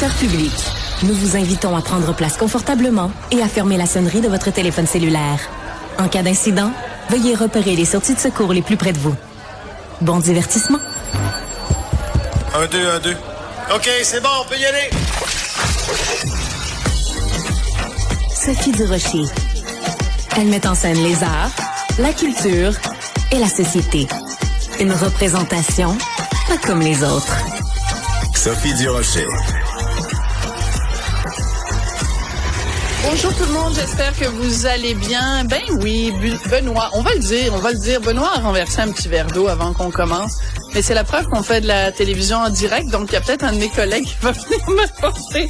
Cher public, nous vous invitons à prendre place confortablement et à fermer la sonnerie de votre téléphone cellulaire. En cas d'incident, veuillez repérer les sorties de secours les plus près de vous. Bon divertissement. 1, 2, 1, 2. OK, c'est bon, on peut y aller. Sophie Durocher. Elle met en scène les arts, la culture et la société. Une représentation pas comme les autres. Sophie Durocher. Bonjour tout le monde, j'espère que vous allez bien. Ben oui, Benoît, on va le dire. Benoît a renversé un petit verre d'eau avant qu'on commence. Mais c'est la preuve qu'on fait de la télévision en direct, donc il y a peut-être un de mes collègues qui va venir me porter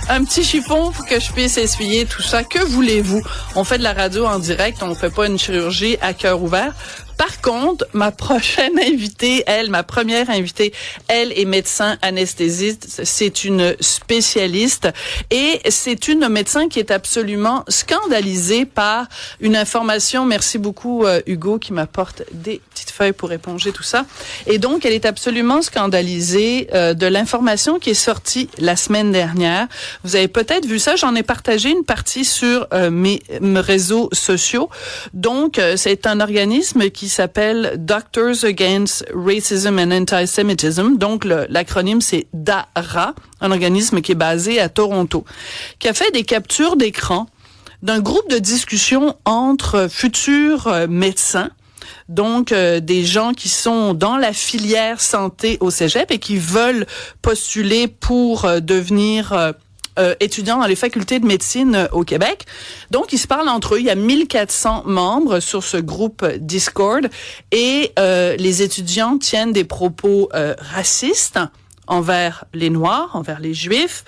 un petit chiffon pour que je puisse essuyer tout ça. Que voulez-vous? On fait de la radio en direct, on fait pas une chirurgie à cœur ouvert. Par contre, ma première invitée, elle est médecin anesthésiste, c'est une spécialiste et c'est une médecin qui est absolument scandalisée par une information. Merci beaucoup Hugo qui m'apporte des petites feuilles pour éponger tout ça. Et donc, elle est absolument scandalisée de l'information qui est sortie la semaine dernière. Vous avez peut-être vu ça, j'en ai partagé une partie sur mes réseaux sociaux. Donc, c'est un organisme qui s'appelle Doctors Against Racism and Anti-Semitism. Donc, l'acronyme, c'est DARA, un organisme qui est basé à Toronto, qui a fait des captures d'écran d'un groupe de discussion entre futurs médecins, donc des gens qui sont dans la filière santé au cégep et qui veulent postuler pour devenir étudiants dans les facultés de médecine au Québec. Donc, ils se parlent entre eux. Il y a 1400 membres sur ce groupe Discord et les étudiants tiennent des propos racistes envers les Noirs, envers les Juifs,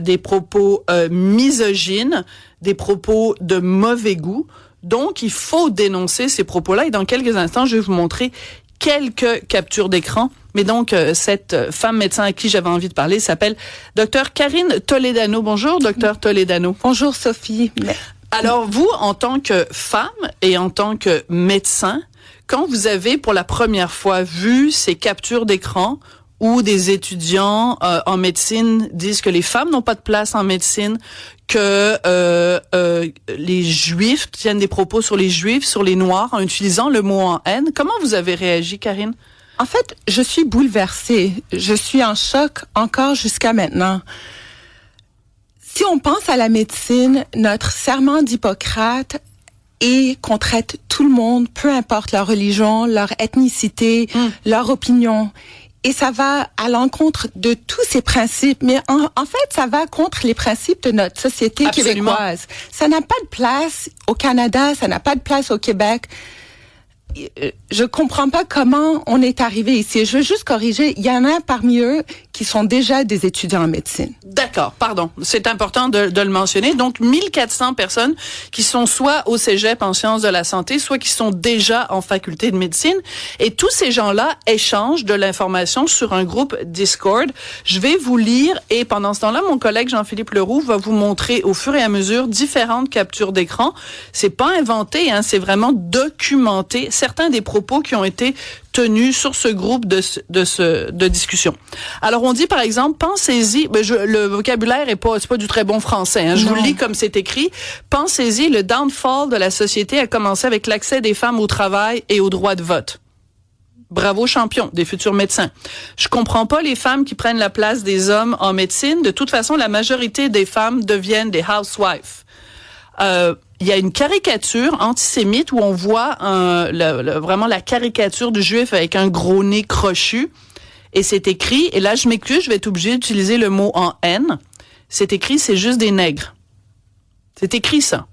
des propos misogynes, des propos de mauvais goût. Donc, il faut dénoncer ces propos-là. Et dans quelques instants, je vais vous montrer quelques captures d'écran. Mais donc, cette femme médecin à qui j'avais envie de parler s'appelle Dr. Karine Toledano. Bonjour, Dr. Toledano. Bonjour, Sophie. Alors, vous, en tant que femme et en tant que médecin, quand vous avez pour la première fois vu ces captures d'écran où des étudiants en médecine disent que les femmes n'ont pas de place en médecine, que les Juifs tiennent des propos sur les Juifs, sur les Noirs, en utilisant le mot en haine, comment vous avez réagi, Karine? En fait, je suis bouleversée. Je suis en choc encore jusqu'à maintenant. Si on pense à la médecine, notre serment d'Hippocrate est qu'on traite tout le monde, peu importe leur religion, leur ethnicité, leur opinion. Et ça va à l'encontre de tous ces principes. Mais en fait, ça va contre les principes de notre société québécoise. Ça n'a pas de place au Canada, ça n'a pas de place au Québec. Je comprends pas comment on est arrivé ici. Je veux juste corriger. Il y en a parmi eux qui sont déjà des étudiants en médecine. D'accord, pardon. C'est important de le mentionner. Donc, 1400 personnes qui sont soit au cégep en sciences de la santé, soit qui sont déjà en faculté de médecine. Et tous ces gens-là échangent de l'information sur un groupe Discord. Je vais vous lire et pendant ce temps-là, mon collègue Jean-Philippe Leroux va vous montrer au fur et à mesure différentes captures d'écran. C'est pas inventé, hein, c'est vraiment documenté. Certains des propos qui ont été tenus sur ce groupe de discussion. Alors, on dit, par exemple, pensez-y, le vocabulaire c'est pas du très bon français, hein, je vous le lis comme c'est écrit. Pensez-y, le downfall de la société a commencé avec l'accès des femmes au travail et au droit de vote. Bravo champion, des futurs médecins. Je comprends pas les femmes qui prennent la place des hommes en médecine. De toute façon, la majorité des femmes deviennent des housewives. Il y a une caricature antisémite où on voit vraiment la caricature du juif avec un gros nez crochu. Et c'est écrit, et là je m'excuse, je vais être obligée d'utiliser le mot en haine. C'est écrit, c'est juste des nègres. C'est écrit ça.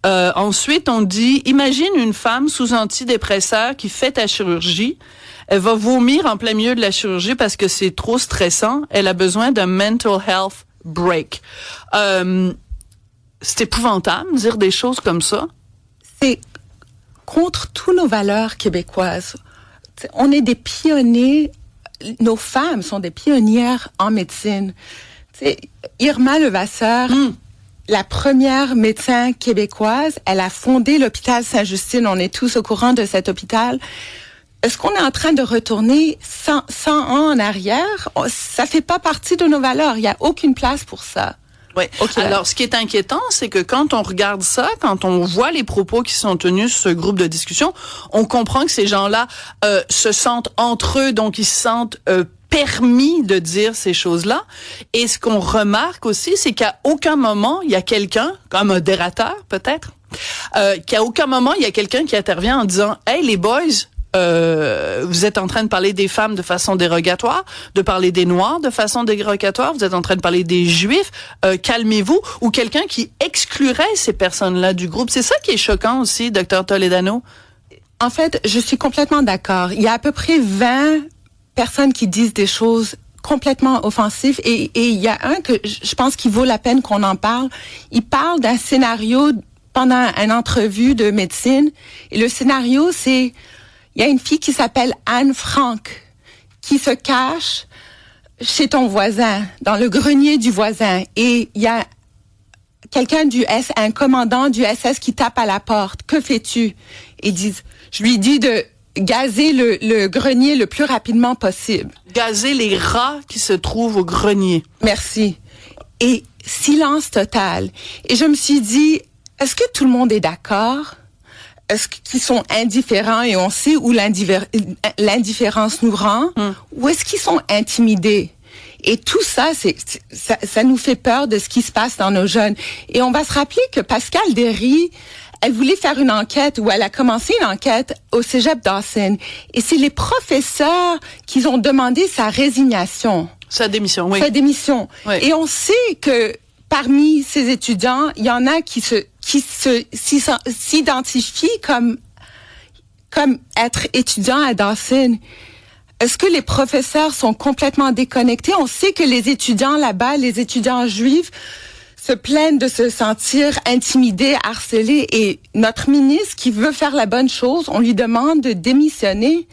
Ensuite, on dit, imagine une femme sous antidépresseur qui fait ta chirurgie. Elle va vomir en plein milieu de la chirurgie parce que c'est trop stressant. Elle a besoin d'un mental health break. C'est épouvantable de dire des choses comme ça. C'est contre toutes nos valeurs québécoises. On est des pionniers, nos femmes sont des pionnières en médecine. Irma Levasseur, la première médecin québécoise, elle a fondé l'hôpital Sainte-Justine. On est tous au courant de cet hôpital. est-ce qu'on est en train de retourner 100 ans en arrière? Ça fait pas partie de nos valeurs. Il y a aucune place pour ça. Oui. Okay. Alors, ce qui est inquiétant, c'est que quand on regarde ça, quand on voit les propos qui sont tenus sur ce groupe de discussion, on comprend que ces gens-là se sentent entre eux, donc ils se sentent permis de dire ces choses-là. Et ce qu'on remarque aussi, c'est qu'à aucun moment, il y a quelqu'un, comme un modérateur peut-être, qu'à aucun moment, il y a quelqu'un qui intervient en disant « Hey, les boys », vous êtes en train de parler des femmes de façon dérogatoire, de parler des Noirs de façon dérogatoire, vous êtes en train de parler des Juifs, calmez-vous, ou quelqu'un qui exclurait ces personnes-là du groupe. C'est ça qui est choquant aussi, Dr Toledano. En fait, je suis complètement d'accord. Il y a à peu près 20 personnes qui disent des choses complètement offensives et il y a un que je pense qu'il vaut la peine qu'on en parle. Il parle d'un scénario pendant une entrevue de médecine et le scénario, c'est il y a une fille qui s'appelle Anne Frank qui se cache chez ton voisin, dans le grenier du voisin. Et il y a un commandant du SS qui tape à la porte. Que fais-tu? Je lui dis de gazer le grenier le plus rapidement possible. Gazer les rats qui se trouvent au grenier. Merci. Et silence total. Et je me suis dit, est-ce que tout le monde est d'accord? Est-ce qu'ils sont indifférents et on sait où l'indifférence nous rend? Ou est-ce qu'ils sont intimidés? Et tout ça, ça nous fait peur de ce qui se passe dans nos jeunes. Et on va se rappeler que Pascal Derry, elle voulait faire une enquête, ou elle a commencé une enquête au Cégep Dawson. Et c'est les professeurs qui ont demandé sa résignation. Sa démission, oui. Sa démission. Oui. Et on sait que parmi ces étudiants, il y en a qui s'identifient comme être étudiants à Dawson. Est-ce que les professeurs sont complètement déconnectés? On sait que les étudiants là-bas, les étudiants juifs, se plaignent de se sentir intimidés, harcelés. Et notre ministre, qui veut faire la bonne chose, on lui demande de démissionner.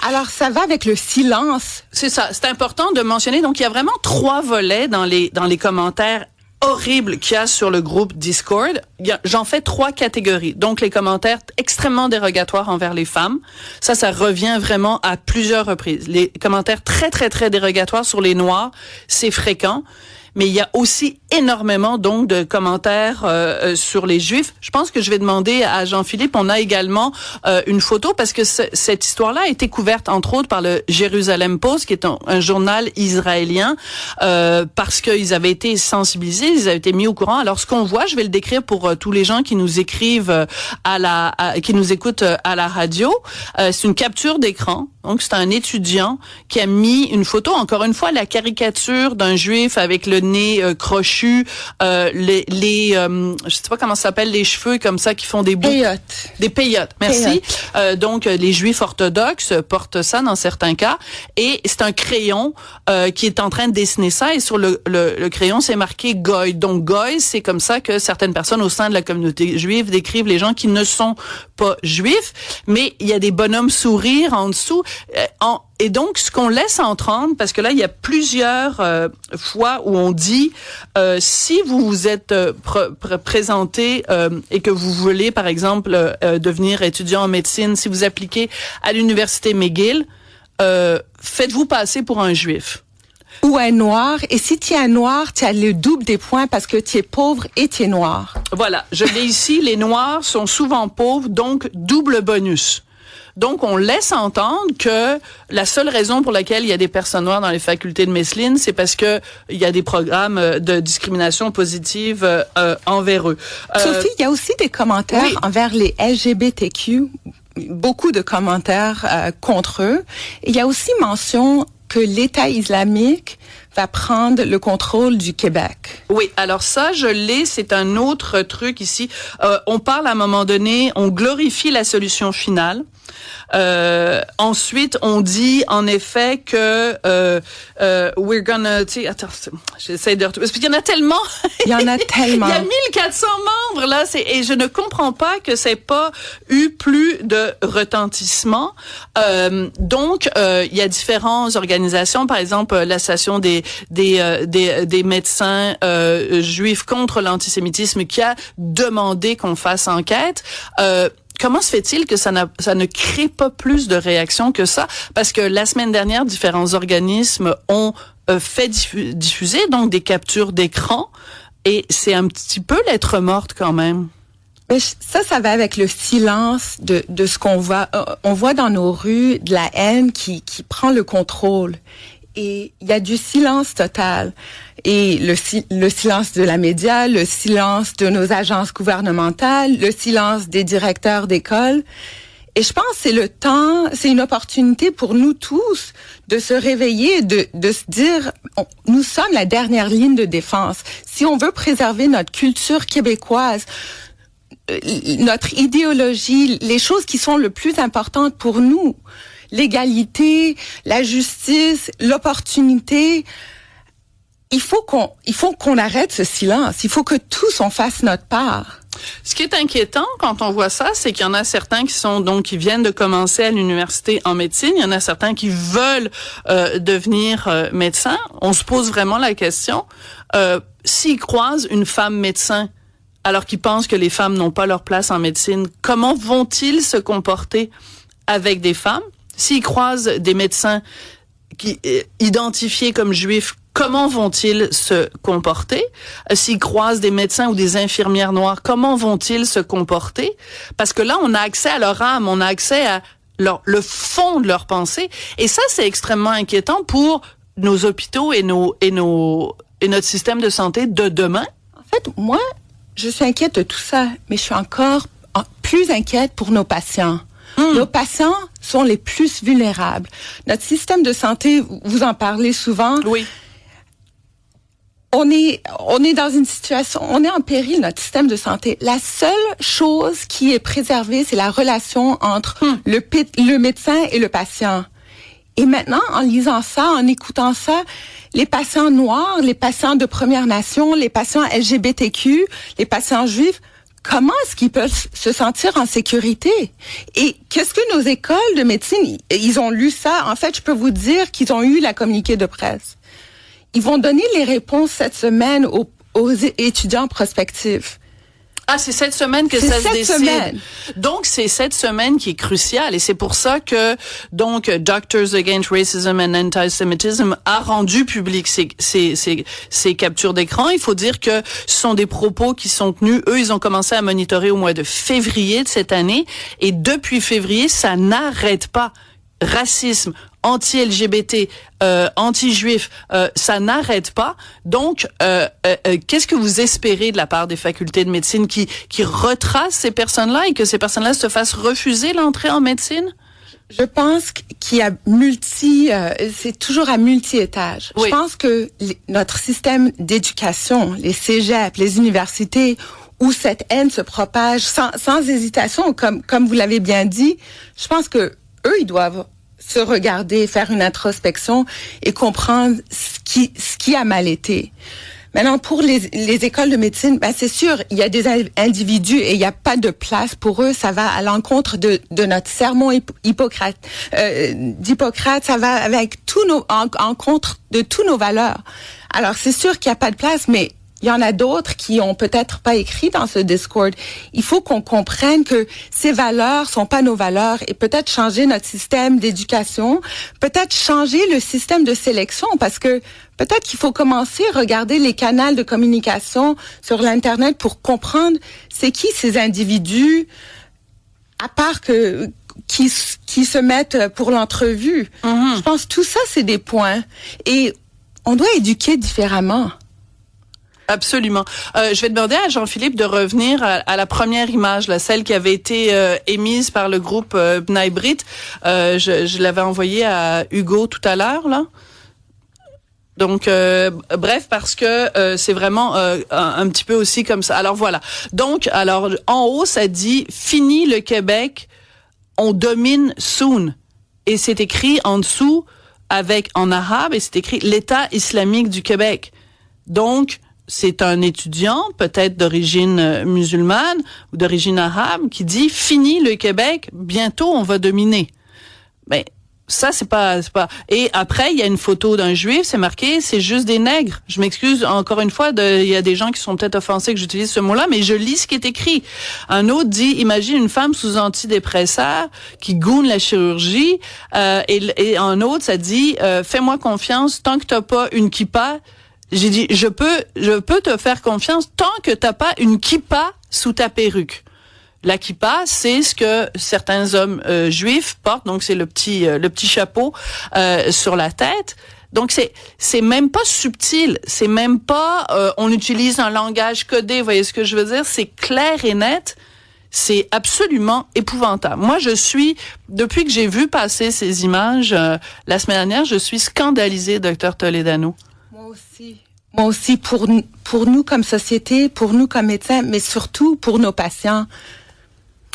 Alors, ça va avec le silence. C'est ça. C'est important de mentionner. Donc, il y a vraiment 3 volets dans les commentaires horrible qu'il y a sur le groupe Discord. J'en fais 3 catégories. Donc, les commentaires extrêmement dérogatoires envers les femmes. Ça revient vraiment à plusieurs reprises. Les commentaires très, très, très dérogatoires sur les Noirs, c'est fréquent. Mais il y a aussi énormément donc de commentaires sur les Juifs. Je pense que je vais demander à Jean-Philippe, on a également une photo parce que cette histoire-là a été couverte entre autres par le Jérusalem Post, qui est un journal israélien, parce qu'ils avaient été sensibilisés, ils avaient été mis au courant. Alors ce qu'on voit, je vais le décrire pour tous les gens qui nous écrivent qui nous écoutent à la radio. C'est une capture d'écran. Donc c'est un étudiant qui a mis une photo, encore une fois, la caricature d'un Juif avec le nez crochu, je sais pas comment ça s'appelle, les cheveux comme ça qui font des boucles. Peyotes. Des peyotes, merci. Donc les Juifs orthodoxes portent ça dans certains cas, et c'est un crayon qui est en train de dessiner ça, et sur le crayon c'est marqué Goy. Donc Goy, c'est comme ça que certaines personnes au sein de la communauté juive décrivent les gens qui ne sont pas juifs, mais il y a des bonhommes sourires en dessous. Et donc, ce qu'on laisse entendre, parce que là, il y a plusieurs fois où on dit, si vous vous êtes présenté et que vous voulez, par exemple, devenir étudiant en médecine, si vous appliquez à l'université McGill, faites-vous passer pour un Juif. Ou un noir. Et si tu es un noir, tu as le double des points parce que tu es pauvre et tu es noir. Voilà. Je l'ai ici. Les noirs sont souvent pauvres, donc double bonus. Donc, on laisse entendre que la seule raison pour laquelle il y a des personnes noires dans les facultés de Meslin, c'est parce que il y a des programmes de discrimination positive envers eux. Sophie, il y a aussi des commentaires envers les LGBTQ, beaucoup de commentaires contre eux. Et il y a aussi mention que l'État islamique va prendre le contrôle du Québec. Oui, alors ça, je l'ai, c'est un autre truc ici. On parle à un moment donné, on glorifie la solution finale. Ensuite, on dit en effet que we're gonna. Attends, j'essaie de retrouver parce qu'il y en a tellement. Il y en a tellement. Il y a 1400 membres là, et je ne comprends pas que c'est pas eu plus de retentissement. Donc, il y a différentes organisations, par exemple l'association des médecins juifs contre l'antisémitisme qui a demandé qu'on fasse enquête. Comment se fait-il que ça ne crée pas plus de réactions que ça? Parce que la semaine dernière, différents organismes ont fait diffuser donc des captures d'écran et c'est un petit peu lettre morte quand même. Mais ça va avec le silence de ce qu'on voit. On voit dans nos rues de la haine qui prend le contrôle. Et il y a du silence total. Et le silence de la média, le silence de nos agences gouvernementales, le silence des directeurs d'école. Et je pense que c'est le temps, c'est une opportunité pour nous tous de se réveiller, de se dire, nous sommes la dernière ligne de défense. Si on veut préserver notre culture québécoise, notre idéologie, les choses qui sont le plus importantes pour nous, l'égalité, la justice, l'opportunité, il faut qu'on arrête ce silence. Il faut que tous on fasse notre part. Ce qui est inquiétant quand on voit ça, c'est qu'il y en a certains qui viennent de commencer à l'université en médecine. Il y en a certains qui veulent devenir médecins. On se pose vraiment la question, s'ils croisent une femme médecin, alors qu'ils pensent que les femmes n'ont pas leur place en médecine, comment vont-ils se comporter avec des femmes? S'ils croisent des médecins identifiés comme juifs, comment vont-ils se comporter? S'ils croisent des médecins ou des infirmières noires, comment vont-ils se comporter? Parce que là, on a accès à leur âme, on a accès à le fond de leur pensée. Et ça, c'est extrêmement inquiétant pour nos hôpitaux et notre système de santé de demain. En fait, moi, je suis inquiète de tout ça, mais je suis encore plus inquiète pour nos patients. Nos patients sont les plus vulnérables. Notre système de santé, vous en parlez souvent. Oui. On est dans une situation, on est en péril, notre système de santé. La seule chose qui est préservée, c'est la relation entre le médecin et le patient. Et maintenant, en lisant ça, en écoutant ça, les patients noirs, les patients de Première Nation, les patients LGBTQ, les patients juifs, comment est-ce qu'ils peuvent se sentir en sécurité? Et qu'est-ce que nos écoles de médecine, ils ont lu ça? En fait, je peux vous dire qu'ils ont eu la communiqué de presse. Ils vont donner les réponses cette semaine aux étudiants prospectifs. Ah, c'est cette semaine que ça se décide. Donc, c'est cette semaine qui est cruciale. Et c'est pour ça que, donc, Doctors Against Racism and Anti-Semitism a rendu public ces captures d'écran. Il faut dire que ce sont des propos qui sont tenus. Eux, ils ont commencé à monitorer au mois de février de cette année. Et depuis février, ça n'arrête pas. Racisme, anti-LGBT, anti-juif, ça n'arrête pas. Donc, qu'est-ce que vous espérez de la part des facultés de médecine qui retracent ces personnes-là et que ces personnes-là se fassent refuser l'entrée en médecine? Je pense qu'il y a c'est toujours à multi-étages. Oui. Je pense que notre système d'éducation, les cégeps, les universités, où cette haine se propage sans hésitation, comme vous l'avez bien dit, je pense que eux, ils doivent se regarder, faire une introspection et comprendre ce qui a mal été. Maintenant, pour les écoles de médecine, c'est sûr, il y a des individus et il n'y a pas de place pour eux. Ça va à l'encontre de notre sermon d'Hippocrate. Ça va avec en contre de tous nos valeurs. Alors, c'est sûr qu'il n'y a pas de place, mais il y en a d'autres qui ont peut-être pas écrit dans ce Discord. Il faut qu'on comprenne que ces valeurs sont pas nos valeurs et peut-être changer notre système d'éducation, peut-être changer le système de sélection parce que peut-être qu'il faut commencer à regarder les canaux de communication sur l'Internet pour comprendre c'est qui ces individus à part qui se mettent pour l'entrevue. Mm-hmm. Je pense que tout ça, c'est des points. Et on doit éduquer différemment. Absolument. Je vais demander à Jean-Philippe de revenir à la première image, là, celle qui avait été émise par le groupe B'nai B'rith. Je l'avais envoyée à Hugo tout à l'heure, là. Donc, bref, parce que c'est vraiment un petit peu aussi comme ça. Alors voilà. Donc, en haut, ça dit « Fini le Québec, on domine soon ». Et c'est écrit en dessous en arabe, et c'est écrit « l'État islamique du Québec ». Donc, c'est un étudiant, peut-être d'origine musulmane ou d'origine arabe, qui dit « Fini le Québec, bientôt on va dominer ». Ben, Ça, c'est pas. Et après, il y a une photo d'un juif, c'est marqué, c'est juste des nègres. Je m'excuse encore une fois, il y a des gens qui sont peut-être offensés que j'utilise ce mot-là, mais je lis ce qui est écrit. Un autre dit, imagine une femme sous antidépresseur qui goûne la chirurgie, et un autre, ça dit, fais-moi confiance, tant que t'as pas une kippa. J'ai dit, je peux te faire confiance tant que t'as pas une kippa sous ta perruque. La kippa, c'est ce que certains hommes juifs portent, donc c'est le petit chapeau sur la tête. Donc c'est même pas subtil, c'est même pas on utilise un langage codé, vous voyez ce que je veux dire, c'est clair et net. C'est absolument épouvantable. Moi, depuis que j'ai vu passer ces images la semaine dernière, je suis scandalisée, Dr Toledano. Moi aussi, pour nous comme société, pour nous comme médecins, mais surtout pour nos patients.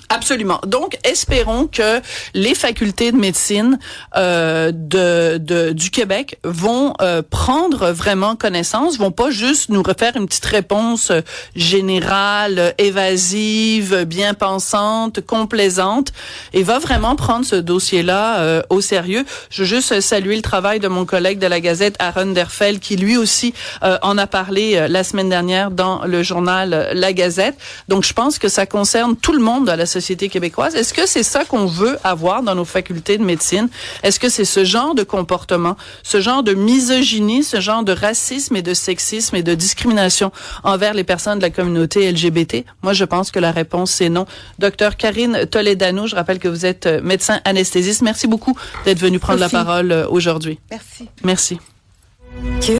Absolument. Donc, espérons que les facultés de médecine du Québec vont prendre vraiment connaissance, vont pas juste nous refaire une petite réponse générale, évasive, bien pensante, complaisante, et va vraiment prendre ce dossier-là au sérieux. Je veux juste saluer le travail de mon collègue de la Gazette, Aaron Derfel, qui lui aussi en a parlé la semaine dernière dans le journal La Gazette. Donc, je pense que ça concerne tout le monde de la société québécoise. Est-ce que c'est ça qu'on veut avoir dans nos facultés de médecine? Est-ce que c'est ce genre de comportement, ce genre de misogynie, ce genre de racisme et de sexisme et de discrimination envers les personnes de la communauté LGBT? Moi, je pense que la réponse, c'est non. Docteur Karine Toledano, je rappelle que vous êtes médecin anesthésiste. Merci beaucoup d'être venu prendre la parole aujourd'hui. Merci. Merci.